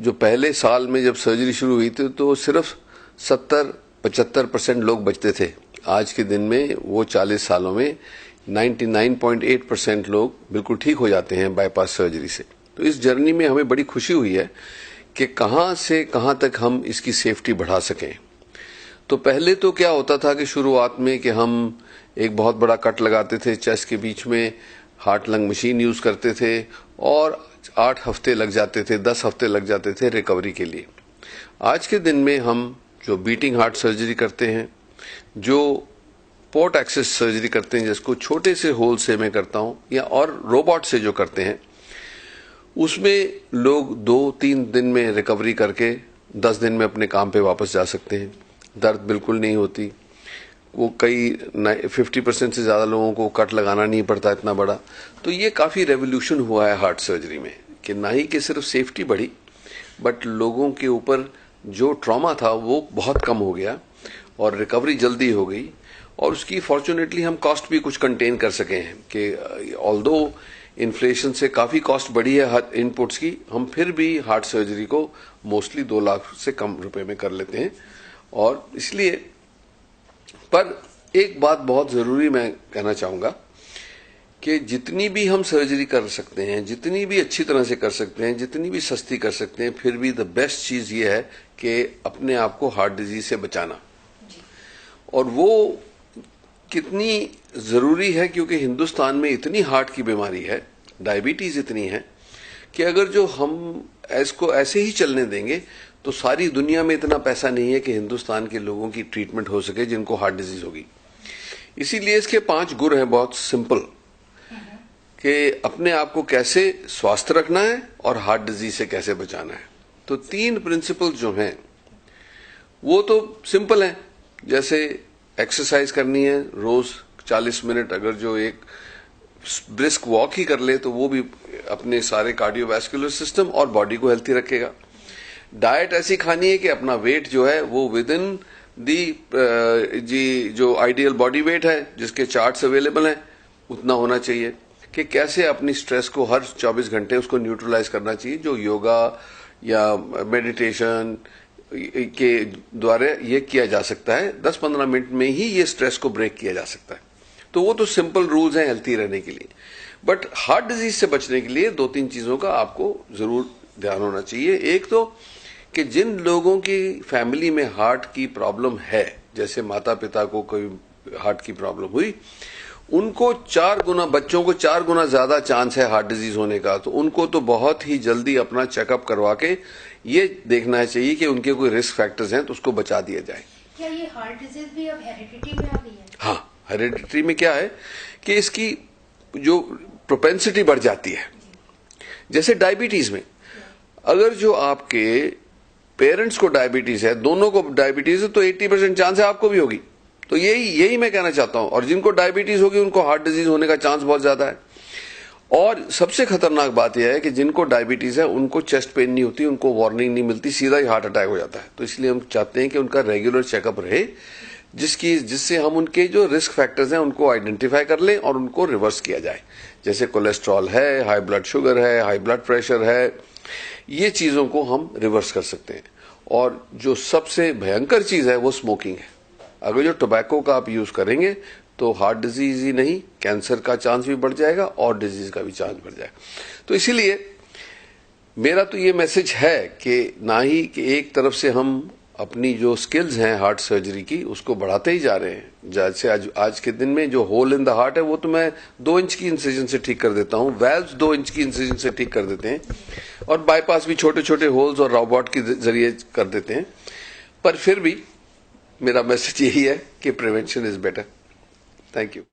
जो पहले साल में जब सर्जरी शुरू हुई थी तो सिर्फ 70-75% लोग बचते थे। आज के दिन में वो 40 सालों में 99.8% लोग बिल्कुल ठीक हो जाते हैं बाईपास सर्जरी से। तो इस जर्नी में हमें बड़ी खुशी हुई है कि कहां से कहां तक हम इसकी सेफ्टी बढ़ा सकें। तो पहले तो क्या होता था कि शुरुआत में कि हम एक बहुत बड़ा कट लगाते थे चेस्ट के बीच में, हार्ट लंग मशीन यूज करते थे और 8 हफ्ते लग जाते थे, 10 हफ्ते लग जाते थे रिकवरी के लिए। आज के दिन में हम जो बीटिंग हार्ट सर्जरी करते हैं, जो पोर्ट एक्सेस सर्जरी करते हैं जिसको छोटे से होल से मैं करता हूं, या और रोबोट से जो करते हैं, उसमें लोग 2-3 दिन में रिकवरी करके 10 दिन में अपने काम पे वापस जा सकते हैं। दर्द बिल्कुल नहीं होती। वो कई 50% से ज्यादा लोगों को कट लगाना नहीं पड़ता इतना बड़ा। तो ये काफी रेवोल्यूशन हुआ है हार्ट सर्जरी में कि ना ही कि सिर्फ सेफ्टी बढ़ी, बट लोगों के ऊपर जो ट्रॉमा था वो बहुत कम हो गया और रिकवरी जल्दी हो गई। और उसकी फॉर्चुनेटली हम कॉस्ट भी कुछ कंटेन कर सके हैं कि ऑल्दो इन्फ्लेशन से काफी कॉस्ट बढ़ी है हर इनपुट्स की, हम फिर भी हार्ट सर्जरी को मोस्टली 2 लाख से कम रुपए में कर लेते हैं। और इसलिए पर एक बात बहुत जरूरी मैं कहना चाहूंगा कि जितनी भी हम सर्जरी कर सकते हैं, जितनी भी अच्छी तरह से कर सकते हैं, जितनी भी सस्ती कर सकते हैं, फिर भी द बेस्ट चीज ये है कि अपने आप को हार्ट डिजीज से बचाना। और वो कितनी जरूरी है क्योंकि हिंदुस्तान में इतनी हार्ट की बीमारी है, डायबिटीज इतनी है कि अगर जो हम इसको ऐसे ही चलने देंगे तो सारी दुनिया में इतना पैसा नहीं है कि हिंदुस्तान के लोगों की ट्रीटमेंट हो सके जिनको हार्ट डिजीज होगी। इसीलिए इसके 5 गुर हैं बहुत सिंपल कि अपने आप को कैसे स्वस्थ रखना है और हार्ट डिजीज से कैसे बचाना है। तो 3 प्रिंसिपल जो हैं वो तो सिंपल हैं, जैसे एक्सरसाइज करनी है रोज 40 मिनट, अगर जो एक ब्रिस्क वॉक ही कर ले तो वो भी अपने सारे कार्डियोवैस्कुलर सिस्टम और बॉडी को हेल्थी रखेगा। डाइट ऐसी खानी है कि अपना वेट जो है वो विद इन दी जो आइडियल बॉडी वेट है जिसके चार्ट्स अवेलेबल हैं उतना होना चाहिए। कि कैसे अपनी स्ट्रेस को हर 24 घंटे उसको न्यूट्रलाइज करना चाहिए, जो योगा या मेडिटेशन के द्वारा ये किया जा सकता है। 10-15 मिनट में ही ये स्ट्रेस को ब्रेक किया जा सकता है। तो वो तो सिंपल रूल्स हैं हेल्थी रहने के लिए। बट हार्ट डिजीज से बचने के लिए 2-3 चीजों का आपको जरूर ध्यान होना चाहिए। एक तो कि जिन लोगों की फैमिली में हार्ट की प्रॉब्लम है, जैसे माता पिता को कोई हार्ट की प्रॉब्लम हुई, उनको 4 गुना, बच्चों को 4 गुना ज्यादा चांस है हार्ट डिजीज होने का। तो उनको तो बहुत ही जल्दी अपना चेकअप करवा के ये देखना चाहिए कि उनके कोई रिस्क फैक्टर्स हैं तो उसको बचा दिया जाए। क्या ये हार्ट डिजीज भी अब हेरिडिटी में आ गई है? हाँ, हेरिडिटी में क्या है कि इसकी जो प्रोपेंसिटी बढ़ जाती है। जैसे डायबिटीज में अगर जो आपके पेरेंट्स को डायबिटीज है, दोनों को डायबिटीज है, तो 80% चांस है आपको भी होगी। तो यही मैं कहना चाहता हूं। और जिनको डायबिटीज होगी उनको हार्ट डिजीज होने का चांस बहुत ज्यादा है। और सबसे खतरनाक बात यह है कि जिनको डायबिटीज है उनको चेस्ट पेन नहीं होती, उनको वार्निंग नहीं मिलती, सीधा ही हार्ट अटैक हो जाता है। तो इसलिए हम चाहते हैं कि उनका रेगुलर चेकअप रहे, जिससे हम उनके जो रिस्क फैक्टर्स हैं उनको आइडेंटिफाई कर लें और उनको रिवर्स किया जाए। जैसे कोलेस्ट्रॉल है, हाई ब्लड शुगर है, हाई ब्लड प्रेशर है, ये चीजों को हम रिवर्स कर सकते हैं। और जो सबसे भयंकर चीज है वो स्मोकिंग है। अगर जो टोबैको का आप यूज करेंगे तो हार्ट डिजीज ही नहीं, कैंसर का चांस भी बढ़ जाएगा और डिजीज का भी चांस बढ़ जाएगा। तो इसीलिए मेरा तो ये मैसेज है कि ना ही कि एक तरफ से हम अपनी जो स्किल्स हैं हार्ट सर्जरी की उसको बढ़ाते ही जा रहे हैं। जैसे आज के दिन में जो होल इन द हार्ट है वो तो मैं 2 इंच की इंसिजन से ठीक कर देता हूं, वेल्व्स 2 इंच की इंसिजन से ठीक कर देते हैं, और बाईपास भी छोटे छोटे होल्स और रोबोट के जरिए कर देते हैं। पर फिर भी मेरा मैसेज यही है कि prevention is better. Thank you.